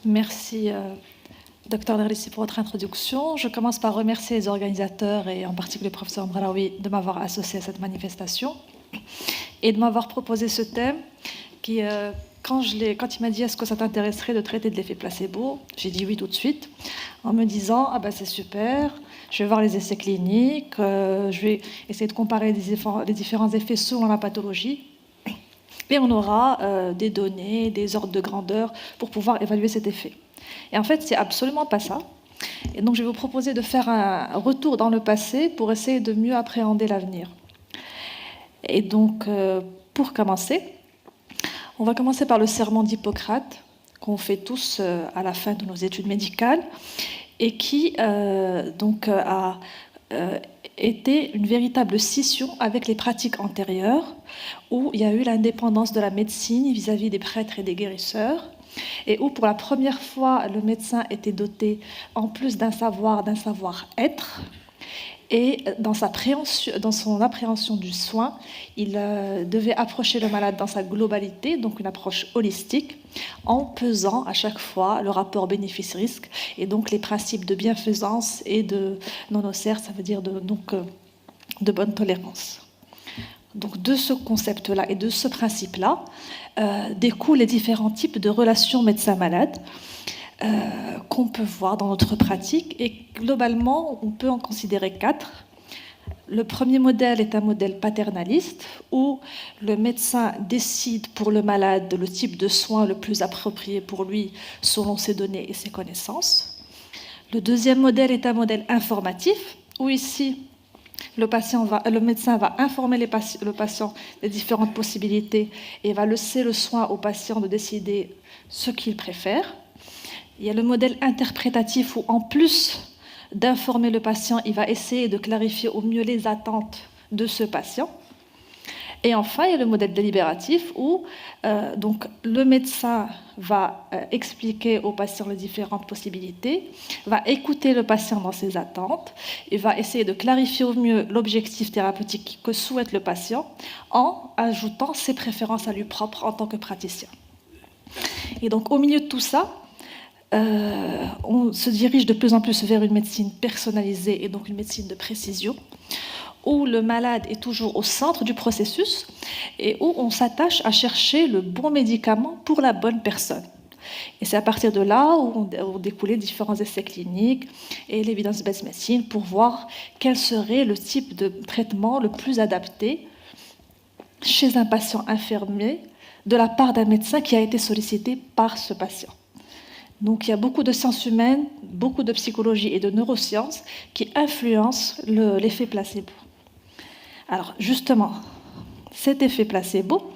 Merci, Dr Nerlissi, pour votre introduction. Je commence par remercier les organisateurs et en particulier le professeur Mraoui de m'avoir associé à cette manifestation et de m'avoir proposé ce thème qui, quand il m'a dit « Est-ce que ça t'intéresserait de traiter de l'effet placebo ?» J'ai dit oui tout de suite, en me disant « Ah ben c'est super, je vais voir les essais cliniques, je vais essayer de comparer les différents effets selon la pathologie. » Et on aura des données, des ordres de grandeur pour pouvoir évaluer cet effet. Et en fait, c'est absolument pas ça. Et donc, je vais vous proposer de faire un retour dans le passé pour essayer de mieux appréhender l'avenir. Et donc, pour commencer, on va commencer par le serment d'Hippocrate, qu'on fait tous à la fin de nos études médicales, et qui a était une véritable scission avec les pratiques antérieures, où il y a eu l'indépendance de la médecine vis-à-vis des prêtres et des guérisseurs, et où pour la première fois le médecin était doté, en plus d'un savoir-être, et dans son appréhension du soin, il devait approcher le malade dans sa globalité, donc une approche holistique, en pesant à chaque fois le rapport bénéfice-risque et donc les principes de bienfaisance et de non-nocere, ça veut dire de bonne tolérance. Donc de ce concept-là et de ce principe-là découlent les différents types de relations médecin-malade qu'on peut voir dans notre pratique, et globalement on peut en considérer 4. Le premier modèle est un modèle paternaliste où le médecin décide pour le malade le type de soin le plus approprié pour lui selon ses données et ses connaissances. Le deuxième modèle est un modèle informatif où ici le médecin va informer le patient des différentes possibilités et va laisser le soin au patient de décider ce qu'il préfère. Il y a le modèle interprétatif où, en plus d'informer le patient, il va essayer de clarifier au mieux les attentes de ce patient. Et enfin, il y a le modèle délibératif où donc, le médecin va expliquer au patient les différentes possibilités, va écouter le patient dans ses attentes et va essayer de clarifier au mieux l'objectif thérapeutique que souhaite le patient en ajoutant ses préférences à lui propres en tant que praticien. Et donc, au milieu de tout ça, on se dirige de plus en plus vers une médecine personnalisée et donc une médecine de précision, où le malade est toujours au centre du processus et où on s'attache à chercher le bon médicament pour la bonne personne. Et c'est à partir de là où ont découlé différents essais cliniques et l'evidence-based medicine pour voir quel serait le type de traitement le plus adapté chez un patient infirmier de la part d'un médecin qui a été sollicité par ce patient. Donc il y a beaucoup de sciences humaines, beaucoup de psychologie et de neurosciences qui influencent l'effet placebo. Alors justement, cet effet placebo,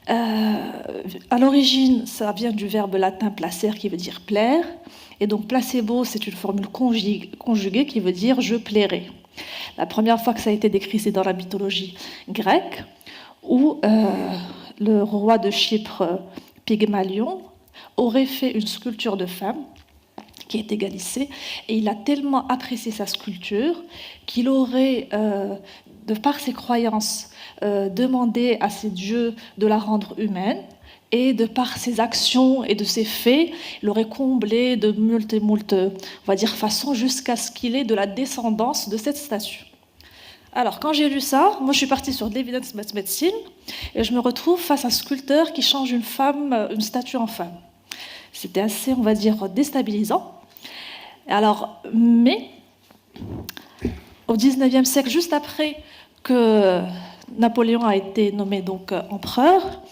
à l'origine, ça vient du verbe latin placer qui veut dire plaire, et donc placebo, c'est une formule conjuguée qui veut dire je plairai. La première fois que ça a été décrit, c'est dans la mythologie grecque, où le roi de Chypre, Pygmalion, aurait fait une sculpture de femme qui était Galicée, et il a tellement apprécié sa sculpture qu'il aurait, de par ses croyances, demandé à ses dieux de la rendre humaine, et de par ses actions et de ses faits, il aurait comblé de moult, on va dire, façons jusqu'à ce qu'il ait de la descendance de cette statue. Alors, quand j'ai lu ça, moi je suis partie sur de l'evidence-based medicine, et je me retrouve face à un sculpteur qui change une statue en femme. C'était assez, on va dire, déstabilisant. Alors, mais au XIXe siècle, juste après que Napoléon a été nommé donc empereur,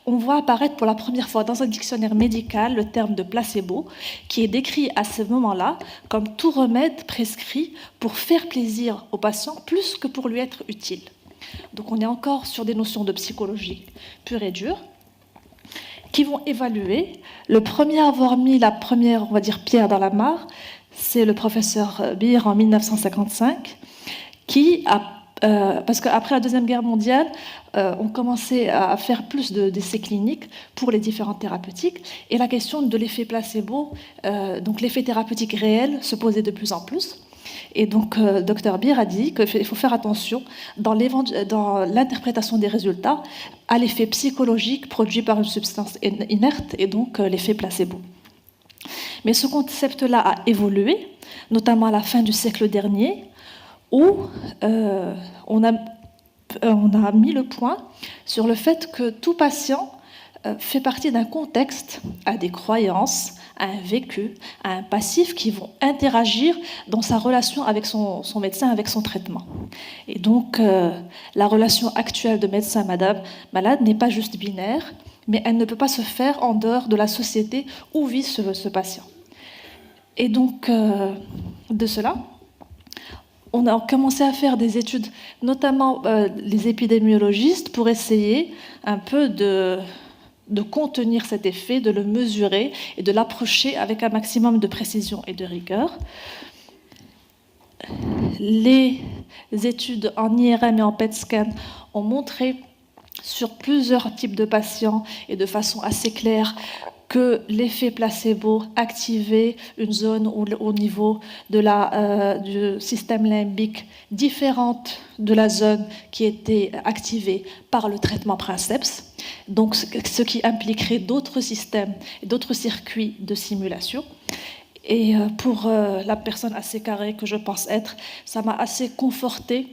on voit apparaître pour la première fois dans un dictionnaire médical le terme de placebo, qui est décrit à ce moment-là comme tout remède prescrit pour faire plaisir au patient plus que pour lui être utile. Donc on est encore sur des notions de psychologie pure et dure, qui vont évaluer. Le premier à avoir mis la première, on va dire, pierre dans la mare, c'est le professeur Beer en 1955, qui a parce qu'après la Deuxième Guerre mondiale, on commençait à faire plus d'essais cliniques pour les différentes thérapeutiques, et la question de l'effet placebo, donc l'effet thérapeutique réel, se posait de plus en plus. Et donc, Dr Beer a dit qu'il faut faire attention dans l'interprétation des résultats à l'effet psychologique produit par une substance inerte, et donc l'effet placebo. Mais ce concept-là a évolué, notamment à la fin du siècle dernier, où on a mis le point sur le fait que tout patient fait partie d'un contexte, a des croyances, a un vécu, a un passif qui vont interagir dans sa relation avec son médecin, avec son traitement. Et donc, la relation actuelle de médecin-malade n'est pas juste binaire, mais elle ne peut pas se faire en dehors de la société où vit ce patient. Et donc, de cela, on a commencé à faire des études, notamment les épidémiologistes, pour essayer un peu de contenir cet effet, de le mesurer et de l'approcher avec un maximum de précision et de rigueur. Les études en IRM et en PET scan ont montré sur plusieurs types de patients et de façon assez claire que l'effet placebo activait une zone au niveau du système limbique différente de la zone qui était activée par le traitement Princeps, donc ce qui impliquerait d'autres systèmes et d'autres circuits de simulation. Et pour la personne assez carrée que je pense être, ça m'a assez confortée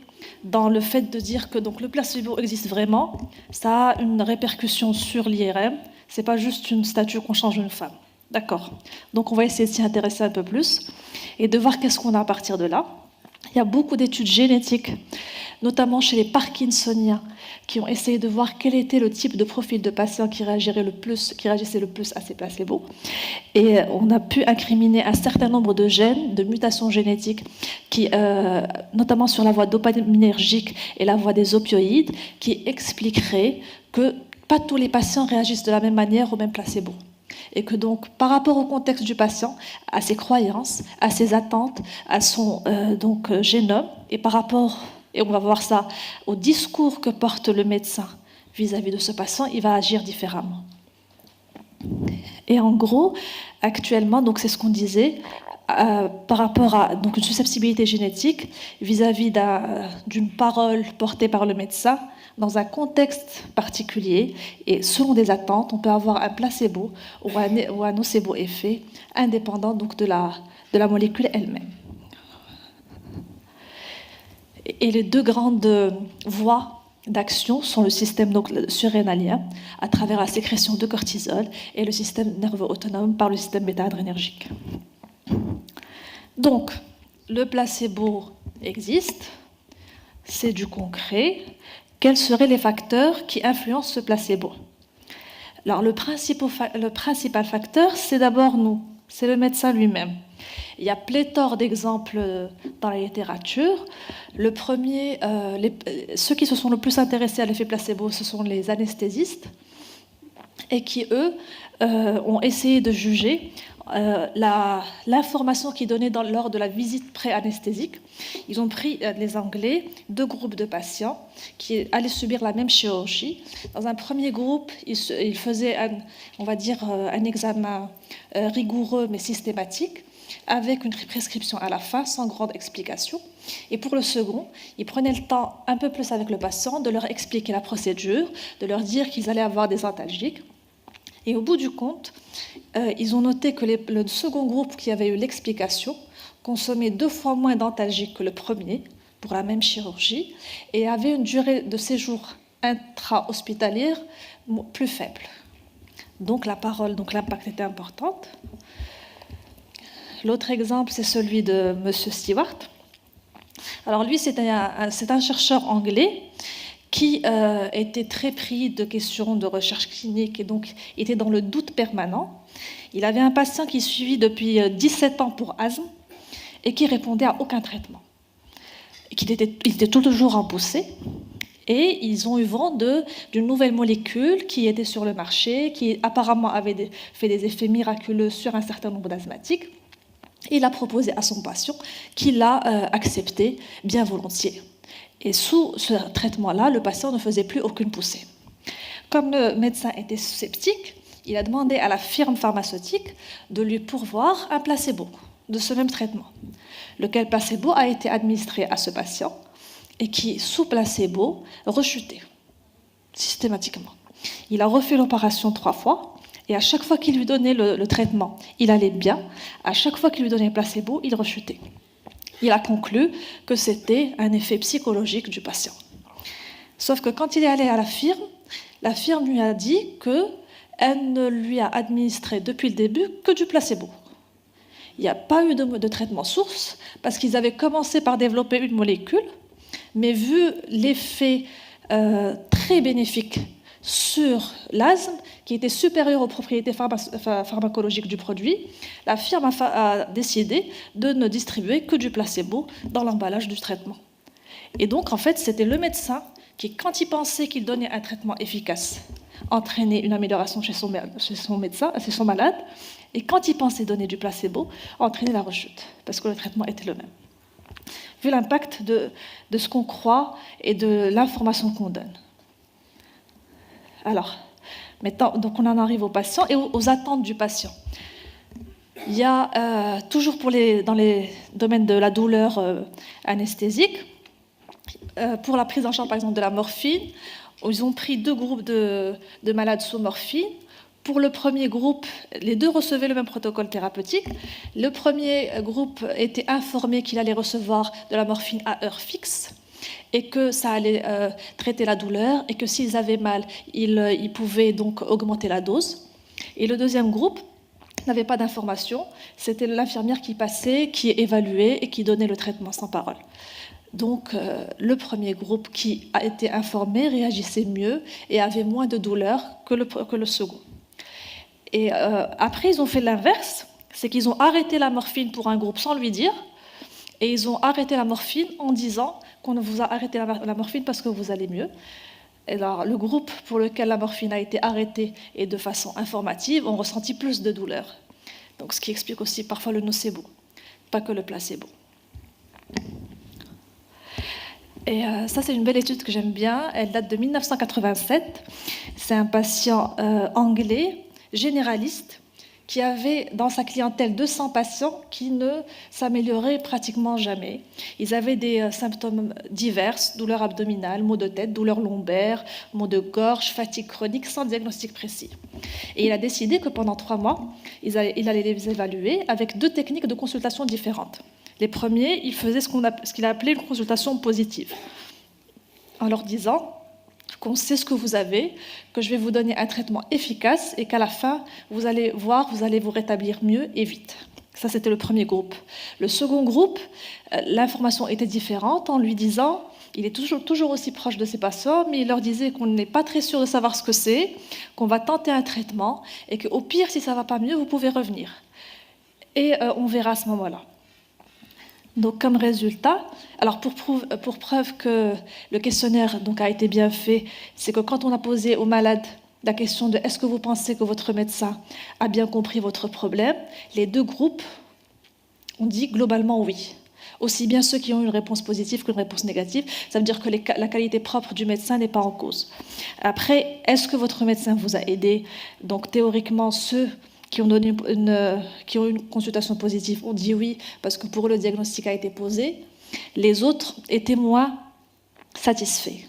dans le fait de dire que donc, le placebo existe vraiment, ça a une répercussion sur l'IRM, c'est pas juste une statue qu'on change une femme. D'accord. Donc on va essayer de s'y intéresser un peu plus et de voir qu'est-ce qu'on a à partir de là. Il y a beaucoup d'études génétiques, notamment chez les Parkinsoniens, qui ont essayé de voir quel était le type de profil de patient qui réagissait le plus à ces placebos. Et on a pu incriminer un certain nombre de gènes, de mutations génétiques, qui, notamment sur la voie dopaminergique et la voie des opioïdes, qui expliqueraient que pas tous les patients réagissent de la même manière au même placebo. Et que donc, par rapport au contexte du patient, à ses croyances, à ses attentes, à son génome, et par rapport, et on va voir ça, au discours que porte le médecin vis-à-vis de ce patient, il va agir différemment. Et en gros, actuellement, donc c'est ce qu'on disait, par rapport à donc, une susceptibilité génétique vis-à-vis d'une parole portée par le médecin, dans un contexte particulier et selon des attentes, on peut avoir un placebo ou un nocebo-effet indépendant donc, de la molécule elle-même. Et les deux grandes voies d'action sont le système donc, surrénalien à travers la sécrétion de cortisol et le système nerveux autonome par le système bêta-adrénergique. Donc, le placebo existe, c'est du concret. Quels seraient les facteurs qui influencent ce placebo? Alors, le principal facteur, c'est d'abord nous, c'est le médecin lui-même. Il y a pléthore d'exemples dans la littérature. Le premier, ceux qui se sont le plus intéressés à l'effet placebo, ce sont les anesthésistes, et qui, eux, ont essayé de juger l'information qui est donnée lors de la visite pré-anesthésique. Ils ont pris, les Anglais, 2 groupes de patients qui allaient subir la même chirurgie. Dans un premier groupe, ils faisaient un examen rigoureux mais systématique, avec une prescription à la fin, sans grande explication. Et pour le second, ils prenaient le temps un peu plus avec le patient de leur expliquer la procédure, de leur dire qu'ils allaient avoir des antalgiques. Et au bout du compte, ils ont noté que le second groupe qui avait eu l'explication consommait 2 fois moins d'antalgiques que le premier pour la même chirurgie et avait une durée de séjour intra-hospitalière plus faible. Donc l'impact était important. L'autre exemple, c'est celui de M. Stewart. Alors lui, c'est un chercheur anglais qui était très pris de questions de recherche clinique et donc était dans le doute permanent. Il avait un patient qui suivit depuis 17 ans pour asthme et qui répondait à aucun traitement. Il était toujours en poussée et ils ont eu vent d'une nouvelle molécule qui était sur le marché, qui apparemment avait fait des effets miraculeux sur un certain nombre d'asthmatiques. Il a proposé à son patient qui l'a accepté bien volontiers. Et sous ce traitement-là, le patient ne faisait plus aucune poussée. Comme le médecin était sceptique, il a demandé à la firme pharmaceutique de lui pourvoir un placebo de ce même traitement, lequel placebo a été administré à ce patient et qui, sous placebo, rechutait systématiquement. Il a refait l'opération 3 fois Et à chaque fois qu'il lui donnait le traitement, il allait bien. À chaque fois qu'il lui donnait le placebo, il rechutait. Il a conclu que c'était un effet psychologique du patient. Sauf que quand il est allé à la firme lui a dit qu'elle ne lui a administré depuis le début que du placebo. Il n'y a pas eu de traitement source parce qu'ils avaient commencé par développer une molécule, mais vu l'effet très bénéfique sur l'asthme, qui était supérieur aux propriétés pharmacologiques du produit, la firme a décidé de ne distribuer que du placebo dans l'emballage du traitement. Et donc, en fait, c'était le médecin qui, quand il pensait qu'il donnait un traitement efficace, entraînait une amélioration chez son malade, et quand il pensait donner du placebo, entraînait la rechute, parce que le traitement était le même. Vu l'impact de ce qu'on croit et de l'information qu'on donne. Alors, maintenant, donc on en arrive aux patients et aux attentes du patient. Il y a toujours dans les domaines de la douleur anesthésique, pour la prise en charge par exemple de la morphine, ils ont pris 2 groupes de malades sous morphine. Pour le premier groupe, les 2 recevaient le même protocole thérapeutique. Le premier groupe était informé qu'il allait recevoir de la morphine à heure fixe et que ça allait traiter la douleur et que s'ils avaient mal, ils pouvaient donc augmenter la dose. Et le deuxième groupe n'avait pas d'information. C'était l'infirmière qui passait, qui évaluait et qui donnait le traitement sans parole. Donc, le premier groupe qui a été informé réagissait mieux et avait moins de douleur que le second. Et après, ils ont fait l'inverse, c'est qu'ils ont arrêté la morphine pour un groupe sans lui dire, et ils ont arrêté la morphine en disant qu'on vous a arrêté la morphine parce que vous allez mieux. Et alors, le groupe pour lequel la morphine a été arrêtée et de façon informative ont ressenti plus de douleur. Donc, ce qui explique aussi parfois le nocebo, pas que le placebo. Et ça, c'est une belle étude que j'aime bien. Elle date de 1987. C'est un patient anglais, généraliste, qui avait dans sa clientèle 200 patients qui ne s'amélioraient pratiquement jamais. Ils avaient des symptômes divers, douleurs abdominales, maux de tête, douleurs lombaires, maux de gorge, fatigue chronique, sans diagnostic précis. Et il a décidé que pendant 3 mois, il allait les évaluer avec 2 techniques de consultation différentes. Les premiers, il faisait ce qu'il a appelé une consultation positive, en leur disant qu'on sait ce que vous avez, que je vais vous donner un traitement efficace et qu'à la fin, vous allez vous rétablir mieux et vite. Ça, c'était le premier groupe. Le second groupe, l'information était différente en lui disant, il est toujours aussi proche de ses patients, mais il leur disait qu'on n'est pas très sûr de savoir ce que c'est, qu'on va tenter un traitement et qu'au pire, si ça ne va pas mieux, vous pouvez revenir. Et on verra à ce moment-là. Donc, comme résultat, alors pour preuve que le questionnaire donc, a été bien fait, c'est que quand on a posé aux malades la question de est-ce que vous pensez que votre médecin a bien compris votre problème, les 2 groupes ont dit globalement oui. Aussi bien ceux qui ont une réponse positive qu'une réponse négative, ça veut dire que la qualité propre du médecin n'est pas en cause. Après, est-ce que votre médecin vous a aidé? Donc théoriquement, ceux qui ont une consultation positive ont dit oui, parce que pour eux, le diagnostic a été posé. Les autres étaient moins satisfaits.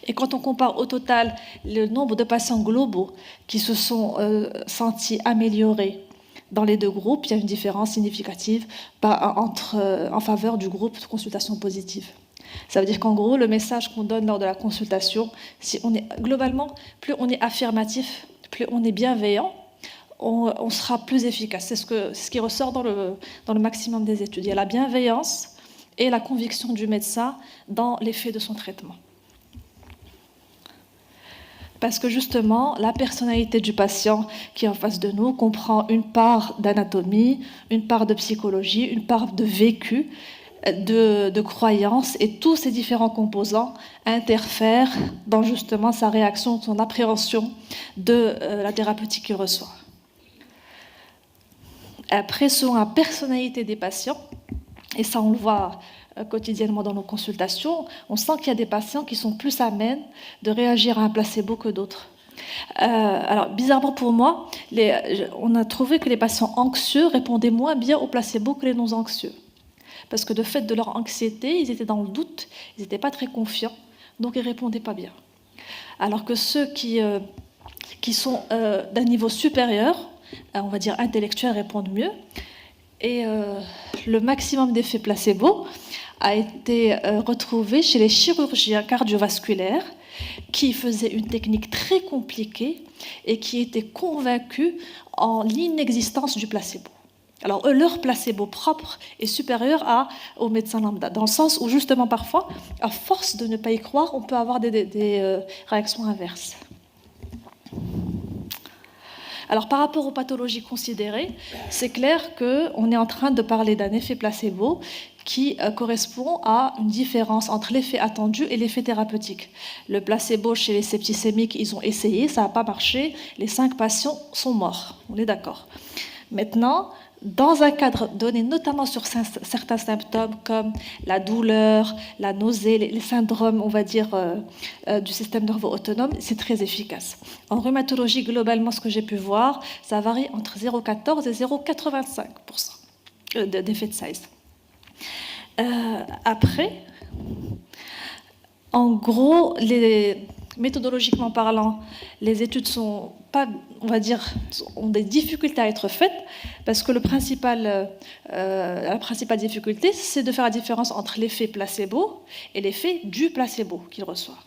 Et quand on compare au total le nombre de patients globaux qui se sont sentis améliorés dans les 2 groupes, il y a une différence significative en faveur du groupe de consultation positive. Ça veut dire qu'en gros, le message qu'on donne lors de la consultation, globalement, plus on est affirmatif, plus on est bienveillant, on sera plus efficace. C'est ce qui ressort dans le maximum des études. Il y a la bienveillance et la conviction du médecin dans l'effet de son traitement. Parce que justement, la personnalité du patient qui est en face de nous comprend une part d'anatomie, une part de psychologie, une part de vécu, de croyances, et tous ces différents composants interfèrent dans justement sa réaction, son appréhension de la thérapeutique qu'il reçoit. Après, selon la personnalité des patients, et ça on le voit quotidiennement dans nos consultations, on sent qu'il y a des patients qui sont plus amènes de réagir à un placebo que d'autres. Alors, bizarrement pour moi, on a trouvé que les patients anxieux répondaient moins bien au placebo que les non-anxieux. Parce que de fait de leur anxiété, ils étaient dans le doute, ils n'étaient pas très confiants, donc ils ne répondaient pas bien. Alors que ceux qui qui sont d'un niveau supérieur, on va dire intellectuel, répondent mieux. Et le maximum d'effet placebo a été retrouvé chez les chirurgiens cardiovasculaires qui faisaient une technique très compliquée et qui étaient convaincus en l'inexistence du placebo. Alors, leur placebo propre est supérieur au médecin lambda, dans le sens où, justement, parfois, à force de ne pas y croire, on peut avoir des réactions inverses. Alors, par rapport aux pathologies considérées, c'est clair qu'on est en train de parler d'un effet placebo qui correspond à une différence entre l'effet attendu et l'effet thérapeutique. Le placebo chez les septicémiques, ils ont essayé, ça n'a pas marché, les 5 patients sont morts, on est d'accord. Maintenant, dans un cadre donné notamment sur certains symptômes comme la douleur, la nausée, les syndromes, on va dire, du système nerveux autonome, c'est très efficace. En rhumatologie, globalement, ce que j'ai pu voir, ça varie entre 0,14 et 0,85% d'effet de size. Après, en gros, méthodologiquement parlant, les études sont pas, on va dire, ont des difficultés à être faites parce que la principale difficulté, c'est de faire la différence entre l'effet placebo et l'effet du placebo qu'il reçoit.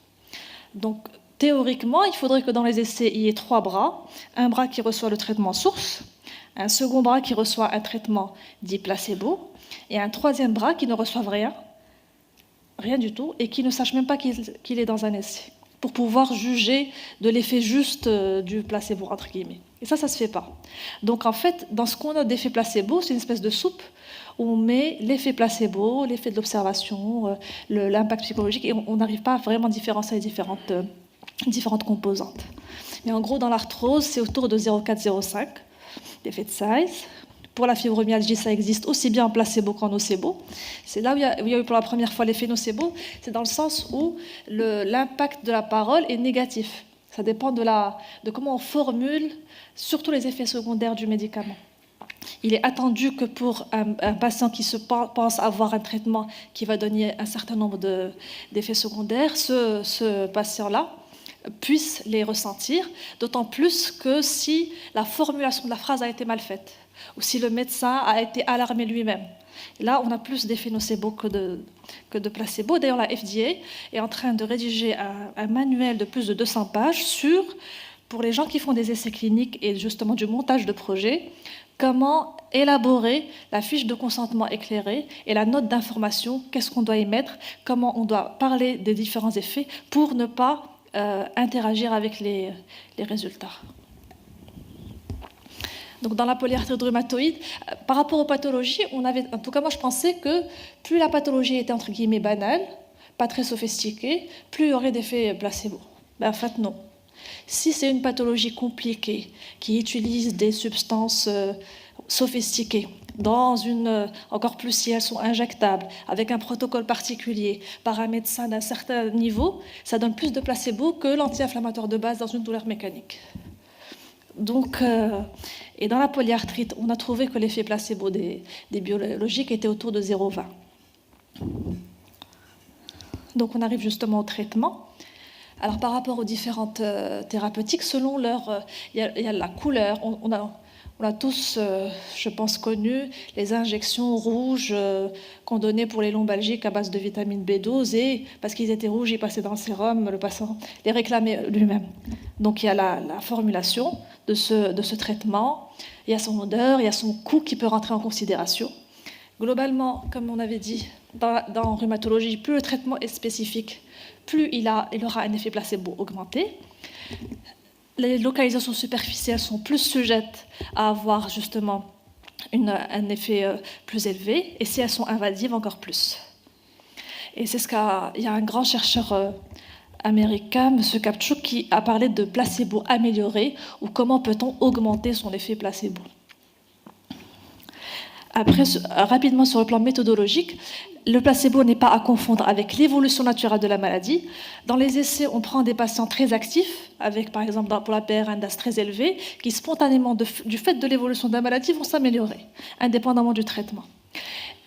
Donc, théoriquement, il faudrait que dans les essais, il y ait 3 bras. Un bras qui reçoit le traitement source, un second bras qui reçoit un traitement dit placebo, et un troisième bras qui ne reçoive rien du tout, et qui ne sache même pas qu'il est dans un essai, pour pouvoir juger de l'effet juste du placebo, entre guillemets. Et ça se fait pas. Donc en fait, dans ce qu'on a d'effet placebo, c'est une espèce de soupe où on met l'effet placebo, l'effet de l'observation, l'impact psychologique, et on n'arrive pas à vraiment différencier les différentes composantes. Mais en gros, dans l'arthrose, c'est autour de 0,4-0,5 d'effet de size. Pour la fibromyalgie, ça existe aussi bien en placebo qu'en nocebo. C'est là où il y a eu pour la première fois l'effet nocebo, c'est dans le sens où l'impact de la parole est négatif. Ça dépend de comment on formule surtout les effets secondaires du médicament. Il est attendu que pour un patient qui se pense avoir un traitement qui va donner un certain nombre d'effets secondaires, ce patient-là puisse les ressentir, d'autant plus que si la formulation de la phrase a été mal faite, ou si le médecin a été alarmé lui-même. Là, on a plus d'effets nocebo que de placebo. D'ailleurs, la FDA est en train de rédiger un manuel de plus de 200 pages pour les gens qui font des essais cliniques et justement du montage de projets, comment élaborer la fiche de consentement éclairé et la note d'information, qu'est-ce qu'on doit y mettre, comment on doit parler des différents effets pour ne pas interagir avec les résultats. Donc dans la polyarthrite rhumatoïde, par rapport aux pathologies, en tout cas moi je pensais que plus la pathologie était entre guillemets banale, pas très sophistiquée, plus il y aurait d'effets placebo. Ben, en fait non. Si c'est une pathologie compliquée, qui utilise des substances sophistiquées, encore plus si elles sont injectables, avec un protocole particulier, par un médecin d'un certain niveau, ça donne plus de placebo que l'anti-inflammatoire de base dans une douleur mécanique. Donc, et dans la polyarthrite, on a trouvé que l'effet placebo des biologiques était autour de 0,20. Donc on arrive justement au traitement. Alors par rapport aux différentes thérapeutiques, selon leur... Il y a la couleur. On a tous, je pense, connu les injections rouges qu'on donnait pour les lombalgiques à base de vitamine B12 et parce qu'ils étaient rouges, ils passaient dans le sérum, le patient les réclamait lui-même. Donc il y a la formulation de ce traitement, il y a son odeur, il y a son coût qui peut rentrer en considération. Globalement, comme on avait dit, dans rhumatologie, plus le traitement est spécifique, plus il aura un effet placebo augmenté. Les localisations superficielles sont plus sujettes à avoir justement un effet plus élevé, et si elles sont invasives, encore plus. Et c'est il y a un grand chercheur américain, M. Kaptchuk, qui a parlé de placebo amélioré, ou comment peut-on augmenter son effet placebo. Après, rapidement sur le plan méthodologique, le placebo n'est pas à confondre avec l'évolution naturelle de la maladie. Dans les essais, on prend des patients très actifs, avec par exemple pour la PR un DAS très élevé, qui spontanément, du fait de l'évolution de la maladie, vont s'améliorer, indépendamment du traitement.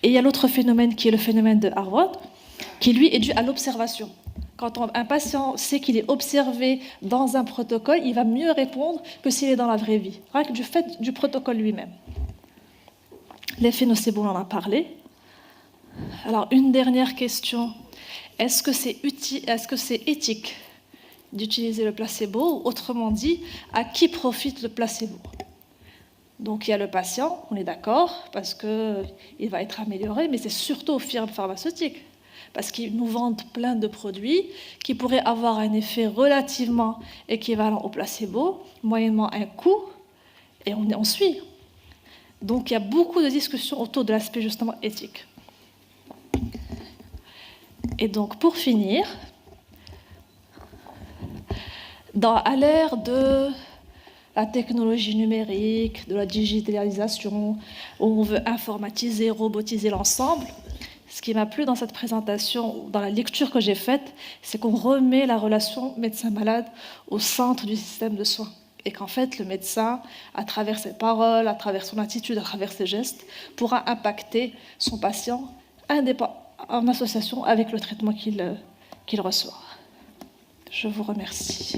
Et il y a l'autre phénomène qui est le phénomène de Harvard, qui lui est dû à l'observation. Quand un patient sait qu'il est observé dans un protocole, il va mieux répondre que s'il est dans la vraie vie, rien que du fait du protocole lui-même. L'effet nocebo, on en a parlé. Alors, une dernière question. Est-ce que c'est éthique d'utiliser le placebo? Autrement dit, à qui profite le placebo? Donc, il y a le patient, on est d'accord, parce qu'il va être amélioré, mais c'est surtout aux firmes pharmaceutiques, parce qu'ils nous vendent plein de produits qui pourraient avoir un effet relativement équivalent au placebo, moyennement un coût, et on suit. Donc, il y a beaucoup de discussions autour de l'aspect justement éthique. Et donc, pour finir, à l'ère de la technologie numérique, de la digitalisation, où on veut informatiser, robotiser l'ensemble, ce qui m'a plu dans cette présentation, dans la lecture que j'ai faite, c'est qu'on remet la relation médecin-malade au centre du système de soins. Et qu'en fait, le médecin, à travers ses paroles, à travers son attitude, à travers ses gestes, pourra impacter son patient en association avec le traitement qu'il reçoit. Je vous remercie.